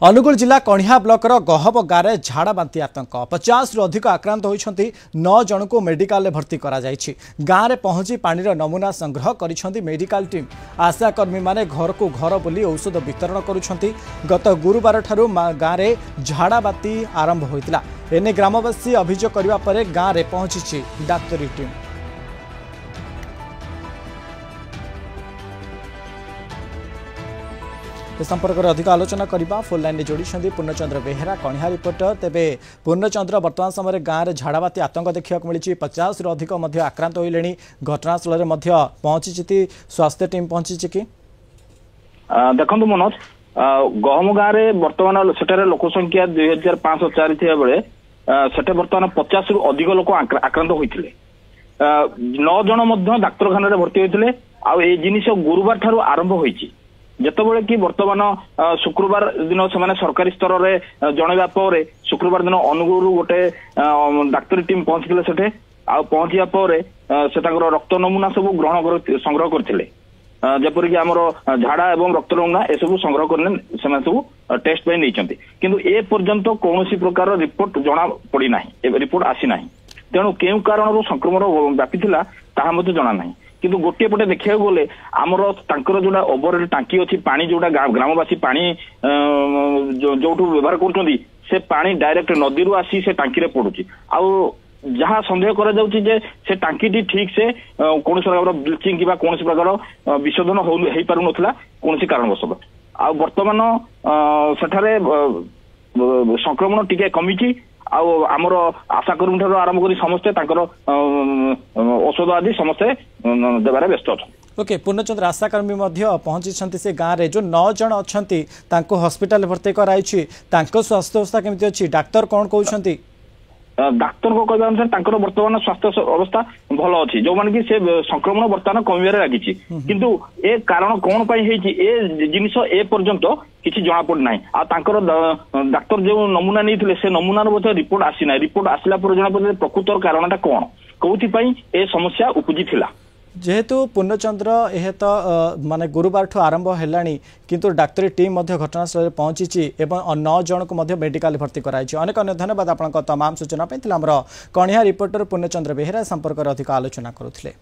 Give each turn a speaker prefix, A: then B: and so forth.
A: अनुगुल जिला कणिया ब्लॉकर गहब गाँव में झाड़ा बांती आतंक 50 रु अधिक आक्रांत होती 9 जन को मेडिकल भर्ती गाँव में पहुंची पानी नमूना संग्रह कर मेडिकल टीम आशाकर्मी माने घर को घर बुली औषध वितरण करुछंती। गत गुरुवार ठारू गाँव में झाड़ा बांती आरंभ होता एने ग्रामवासी अभियोग करने पर गाँव में पहुंची डाक्तरी टीम। संपर्क में अधिक आलोचना करने फोन लाइन जोड़ी पूर्णचंद्र बेहेरा कणिया रिपोर्टर। तेबे पूर्णचंद्र वर्तमान समय गाँव में झाड़ाबाती आतंक देखा मिली 50 रु अधिक आक्रांत होइलेनी घटनास्थल में पहुंची स्वास्थ्य टीम पहुंची कि
B: देखो मनोज गहम गाँव में बर्तमान से लोक संख्या 2504 थी बेले से बर्तमान 50 रु अधिक लोक आक्रांत होते 9 जन डाक्तखाना भर्ती होते आ जिनिस गुरुवार ठारू आरंभ होती जितेबाला कि बर्तमान शुक्रवार दिन से सरकारी स्तर में जनवा पर शुक्रवार दिन अनुगुल गोटे डाक्तरी टीम पहुंची से पहुंचा पर से रक्त नमूना सब ग्रहण संग्रह करते जपरिक आमर झाड़ा एवं रक्त नमूना ए सब संग्रह करने सब टेस्ट पे नहीं किंतु ए पर्यंत कौन प्रकार रिपोर्ट जना पड़ना रिपोर्ट आसी ना तेणु केउ कारण संक्रमण व्यापी ताहा मते जना नहीं किंतु गोटे पटे देखा गले आमर जोड़ा ओवर टांकी अच्छी पानी जोड़ा ग्रामवासी पानी जो व्यवहार कर पानी डायरेक्ट नदी रू आसी से टांकी पड़ुची जहाँ संदेह कर टांकी ठीक से कौन प्रकार ब्लीचिंग कि कौन प्रकार विशोधन हो पार ना कौन कारणवश आ बर्तमान सेठारे संक्रमण टिके कमी आमर आशाकर्मी ठार आरंभ कर समस्ते औषध आदि समस्ते देवारे व्यस्त अच्छा।
A: ओके पूर्णचंद्र आशाकर्मी पहुंची से गाँव में जो 9 जन अच्छा हॉस्पिटल भर्ती कराई स्वास्थ्य अवस्था केमती अच्छी डाक्तर कौन कहते
B: डाक्तर को कहवा अनुसार बर्तमान स्वास्थ्य अवस्था भल अच्छी जो माने कि से संक्रमण बर्तमान कमिबार लगी किंतु ए कारण कौन जिनिस ए पर्यंत किसी जना पड़ना आ डाक्तर जो नमूना नहीं से नमूना रिपोर्ट आसी ना रिपोर्ट आसला पर जना पड़े प्रकृतर कारणटा कौन कौन ए समस्या उपजी थिला
A: जेहेतु पूर्णचंद्र यह तो माने गुरुवार ठू आरंभ है किंतु डाक्तरी टीम घटनास्थल में पहुंची एवं 9 जन को मेडिकल भर्ती कराई। अनेक अनेक धन्यवाद आपन तमाम सूचना कणिया रिपोर्टर पूर्णचंद्र बेहेरा संपर्क में अधिक आलोचना करुथिले।